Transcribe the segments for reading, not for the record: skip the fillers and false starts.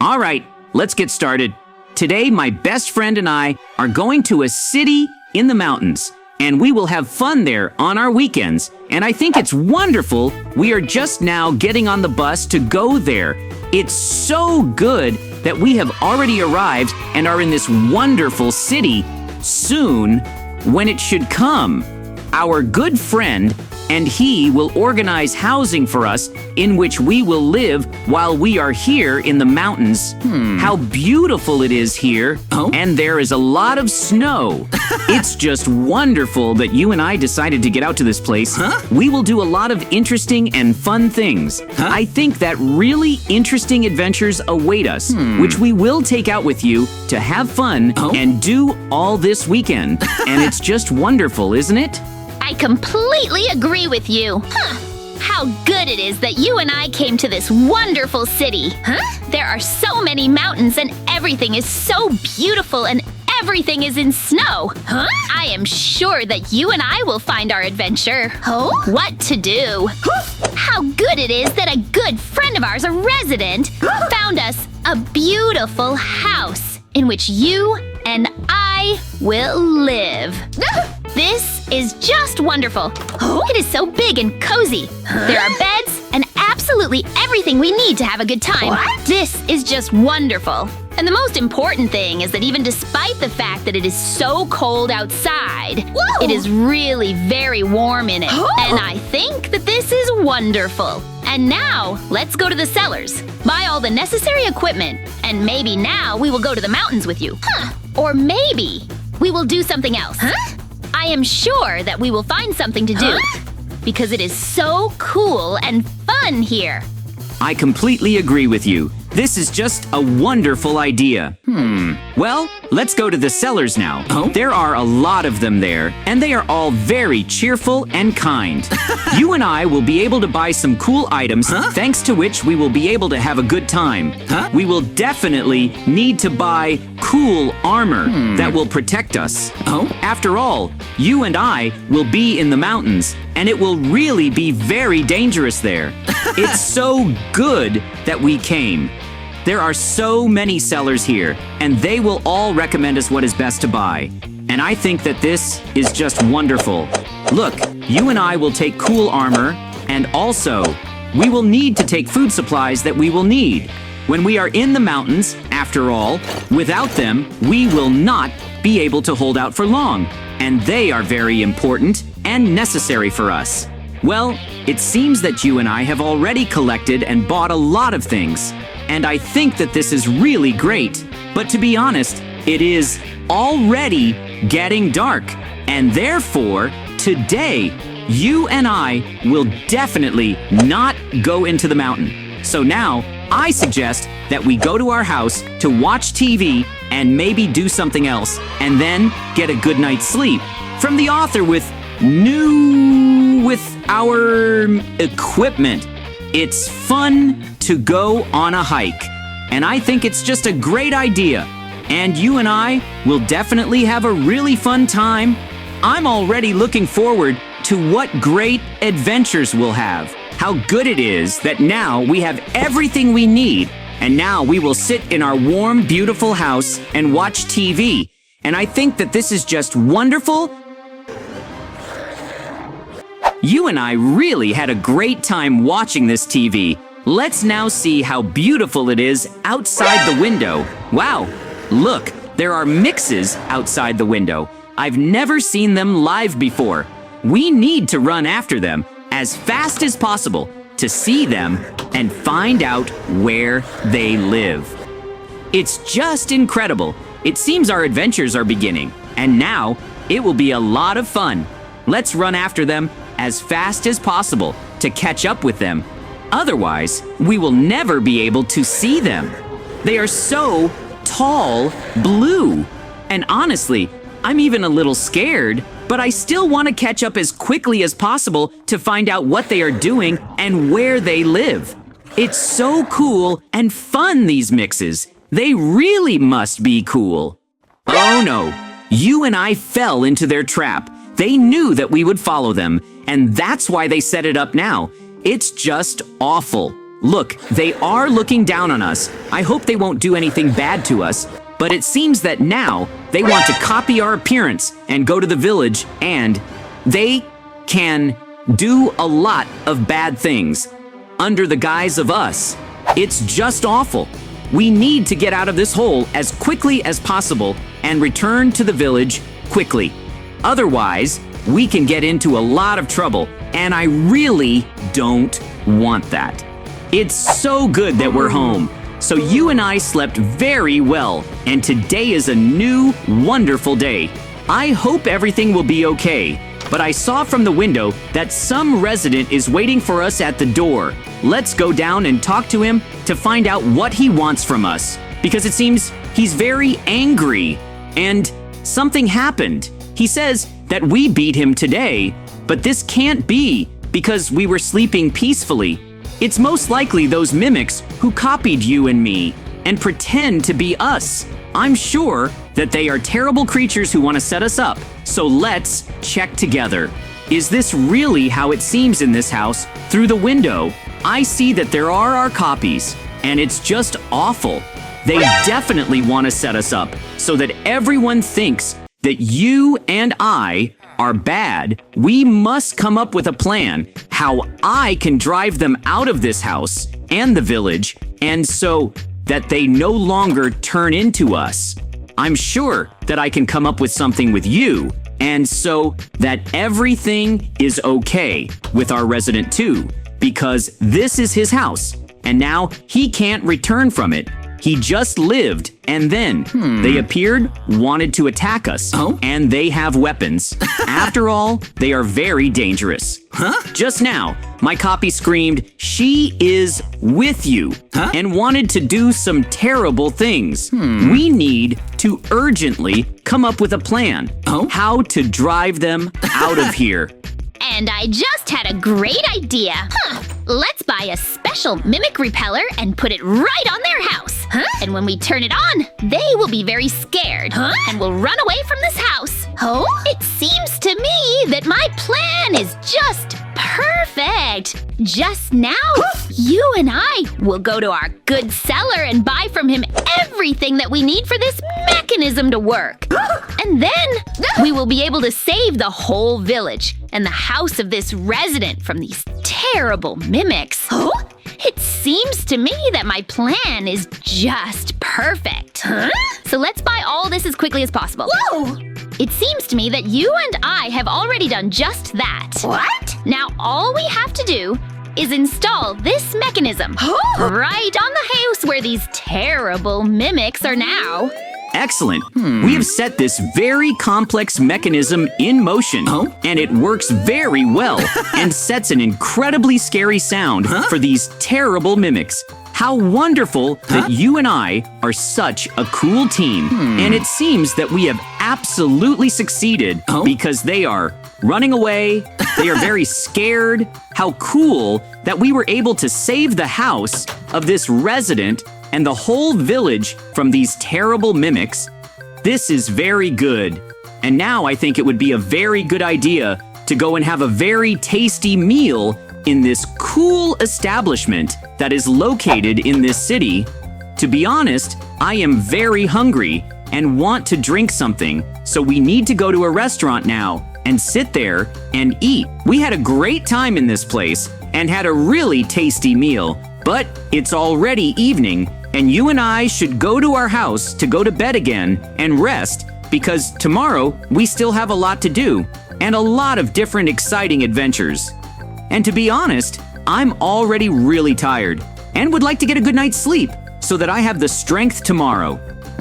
All right, let's get started. Today, my best friend and I are going to a city in the mountains, and we will have fun there on our weekends. And I think it's wonderful we are just now getting on the bus to go there. It's so good that we have already arrived and are in this wonderful city soon when it should come. Our good friend and he will organize housing for us in which we will live while we are here in the mountains. How beautiful it is here, and there is a lot of snow. It's just wonderful that you and I decided to get out to this place. We will do a lot of interesting and fun things. I think that really interesting adventures await us, which we will take out with you to have fun and do all this weekend. And it's just wonderful, isn't it? I completely agree with you. How good it is that you and I came to this wonderful city. There are so many mountains and everything is so beautiful and everything is in snow. I am sure that you and I will find our adventure. What to do. How good it is that a good friend of ours, a resident, found us a beautiful house in which you and I will live. This is just wonderful. It is so big and cozy. There are beds and absolutely everything we need to have a good time. This is just wonderful. And the most important thing is that even despite the fact that it is so cold outside, it is really very warm in it. And I think that this is wonderful. And now, let's go to the cellars, buy all the necessary equipment, and maybe now we will go to the mountains with you. Or maybe we will do something else. I am sure that we will find something to do, because it is so cool and fun here. I completely agree with you. This is just a wonderful idea. Well, let's go to the cellars now. There are a lot of them there, and they are all very cheerful and kind. You and I will be able to buy some cool items, thanks to which we will be able to have a good time. We will definitely need to buy cool armor that will protect us. After all, you and I will be in the mountains, and it will really be very dangerous there. It's so good that we came. There are so many sellers here, and they will all recommend us what is best to buy. And I think that this is just wonderful. Look, you and I will take cool armor, and also, we will need to take food supplies that we will need. When we are in the mountains, after all, without them, we will not be able to hold out for long. And they are very important and necessary for us. Well, it seems that you and I have already collected and bought a lot of things. And I think that this is really great. But to be honest, it is already getting dark. And therefore, today, you and I will definitely not go into the mountain. So now, I suggest that we go to our house to watch TV and maybe do something else, and then get a good night's sleep. From the author with our equipment. It's fun to go on a hike, and I think it's just a great idea. And you and I will definitely have a really fun time. I'm already looking forward to what great adventures we'll have. How good it is that now we have everything we need, and now we will sit in our warm, beautiful house and watch TV. And I think that this is just wonderful. You and I really had a great time watching this TV. Let's now see how beautiful it is outside the window. Wow, look, there are mixes outside the window. I've never seen them live before. We need to run after them as fast as possible to see them and find out where they live. It's just incredible. It seems our adventures are beginning, and now it will be a lot of fun. Let's run after them as fast as possible to catch up with them. Otherwise, we will never be able to see them. They are so tall blue. And honestly, I'm even a little scared, but I still want to catch up as quickly as possible to find out what they are doing and where they live. It's so cool and fun, these mixes. They really must be cool. Oh no, you and I fell into their trap. They knew that we would follow them, and that's why they set it up now. It's just awful. Look, they are looking down on us. I hope they won't do anything bad to us. But it seems that now they want to copy our appearance and go to the village, and they can do a lot of bad things under the guise of us. It's just awful. We need to get out of this hole as quickly as possible and return to the village quickly. Otherwise, we can get into a lot of trouble, and I really don't want that. It's so good that we're home. So you and I slept very well, and today is a new, wonderful day. I hope everything will be okay, but I saw from the window that some resident is waiting for us at the door. Let's go down and talk to him to find out what he wants from us, because it seems he's very angry, and something happened. He says that we beat him today, but this can't be because we were sleeping peacefully. It's most likely those mimics who copied you and me and pretend to be us. I'm sure that they are terrible creatures who want to set us up. So let's check together. Is this really how it seems in this house through the window? I see that there are our copies, and it's just awful. They definitely want to set us up so that everyone thinks that you and I are bad. We must come up with a plan how I can drive them out of this house and the village, and so that they no longer turn into us. I'm sure that I can come up with something with you, and so that everything is okay with our resident too, because this is his house, and now he can't return from it. He just lived, and then they appeared, wanted to attack us, and they have weapons. After all, they are very dangerous. Just now, my copy screamed, "She is with you," and wanted to do some terrible things. We need to urgently come up with a plan how to drive them out of here. And I just had a great idea. Let's buy a special mimic repeller and put it right on their house. And when we turn it on, they will be very scared and will run away from this house. It seems to me that my plan is just perfect. Just now, you and I will go to our good seller and buy from him everything that we need for this mechanism to work. And then we will be able to save the whole village and the house of this resident from these terrible mimics. It seems to me that my plan is just perfect. So let's buy all this as quickly as possible. Whoa! It seems to me that you and I have already done just that. What? Now all we have to do is install this mechanism right on the house where these terrible mimics are now. Excellent. We have set this very complex mechanism in motion, and it works very well and sets an incredibly scary sound for these terrible mimics. How wonderful that you and I are such a cool team. And it seems that we have absolutely succeeded because they are running away. They are very scared. How cool that we were able to save the house of this resident and the whole village from these terrible mimics. This is very good. And now I think it would be a very good idea to go and have a very tasty meal in this cool establishment that is located in this city. To be honest, I am very hungry and want to drink something, so we need to go to a restaurant now and sit there and eat. We had a great time in this place and had a really tasty meal, but it's already evening, and you and I should go to our house to go to bed again and rest, because tomorrow we still have a lot to do and a lot of different exciting adventures. And to be honest, I'm already really tired and would like to get a good night's sleep so that I have the strength tomorrow.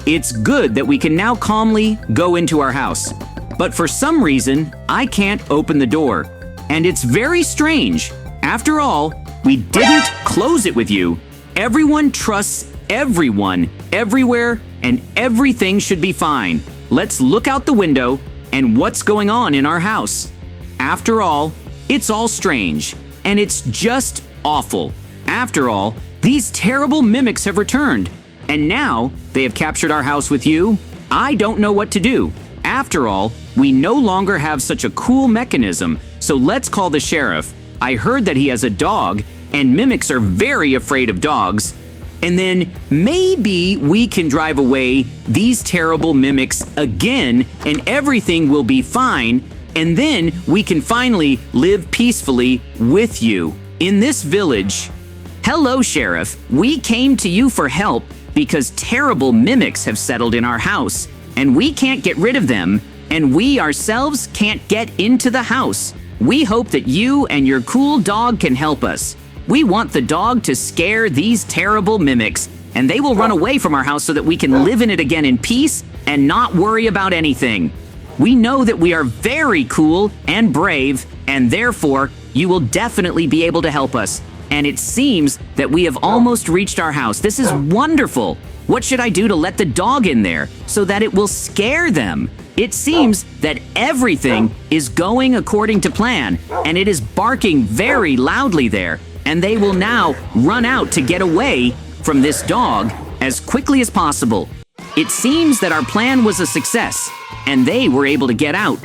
It's good that we can now calmly go into our house, but for some reason, I can't open the door. And it's very strange. After all, we didn't close it with you. Everyone trusts everyone, everywhere, and everything should be fine. Let's look out the window and what's going on in our house. After all, it's all strange, and it's just awful. After all, these terrible mimics have returned, and now they have captured our house with you. I don't know what to do. After all, we no longer have such a cool mechanism, so let's call the sheriff. I heard that he has a dog, and mimics are very afraid of dogs. And then maybe we can drive away these terrible mimics again and everything will be fine. And then we can finally live peacefully with you in this village. Hello, Sheriff. We came to you for help because terrible mimics have settled in our house and we can't get rid of them and we ourselves can't get into the house. We hope that you and your cool dog can help us. We want the dog to scare these terrible mimics, and they will run away from our house so that we can live in it again in peace and not worry about anything. We know that we are very cool and brave, and therefore, you will definitely be able to help us. And it seems that we have almost reached our house. This is wonderful. What should I do to let the dog in there so that it will scare them? It seems that everything is going according to plan, and it is barking very loudly there. And they will now run out to get away from this dog as quickly as possible. It seems that our plan was a success, and they were able to get out.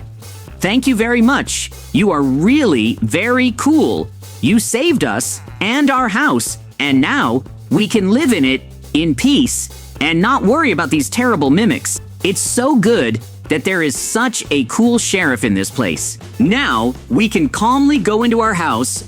Thank you very much. You are really very cool. You saved us and our house, and now we can live in it in peace and not worry about these terrible mimics. It's so good that there is such a cool sheriff in this place. Now we can calmly go into our house.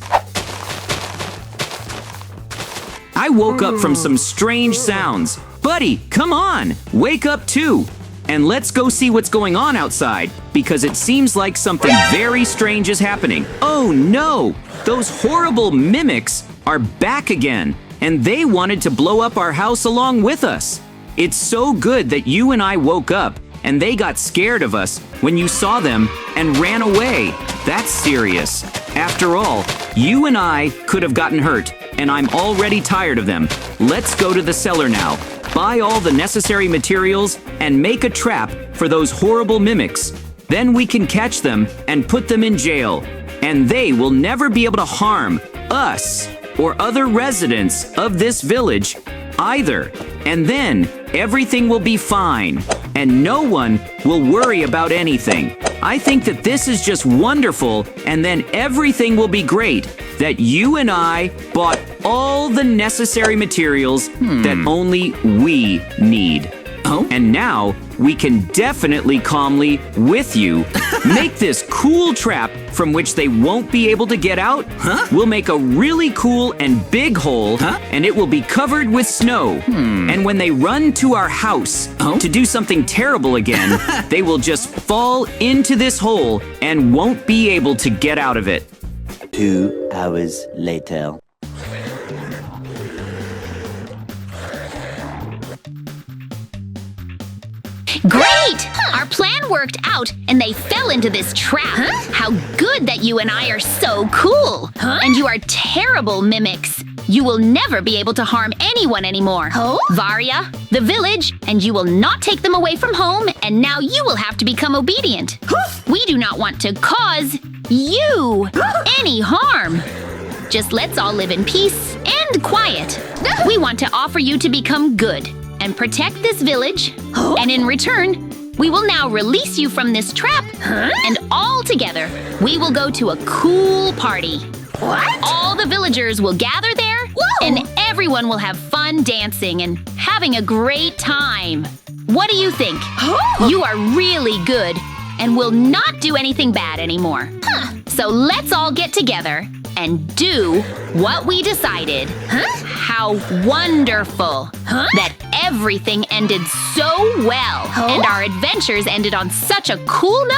I woke up from some strange sounds. Buddy, come on, wake up too. And let's go see what's going on outside, because it seems like something very strange is happening. Oh no, those horrible mimics are back again, and they wanted to blow up our house along with us. It's so good that you and I woke up, and they got scared of us when you saw them and ran away. That's serious. After all, you and I could have gotten hurt, and I'm already tired of them. Let's go to the cellar now, buy all the necessary materials, and make a trap for those horrible mimics. Then we can catch them and put them in jail, and they will never be able to harm us or other residents of this village either. And then everything will be fine, and no one will worry about anything. I think that this is just wonderful, and then everything will be great. That you and I bought all the necessary materials that only we need. Oh? And now we can definitely calmly, with you, make this cool trap from which they won't be able to get out. We'll make a really cool and big hole, and it will be covered with snow. And when they run to our house to do something terrible again, they will just fall into this hole and won't be able to get out of it. 2 hours later. Great! Our plan worked out, and they fell into this trap. How good that you and I are so cool! And you are terrible mimics. You will never be able to harm anyone anymore. Varia, the village, and you will not take them away from home, and now you will have to become obedient. We do not want to cause you any harm. Just let's all live in peace and quiet. We want to offer you to become good and protect this village, and in return, we will now release you from this trap, and all together, we will go to a cool party. What? All the villagers will gather there, and everyone will have fun dancing and having a great time. What do you think? You are really good and will not do anything bad anymore. So let's all get together and do what we decided. How wonderful that everything ended so well, and our adventures ended on such a cool note.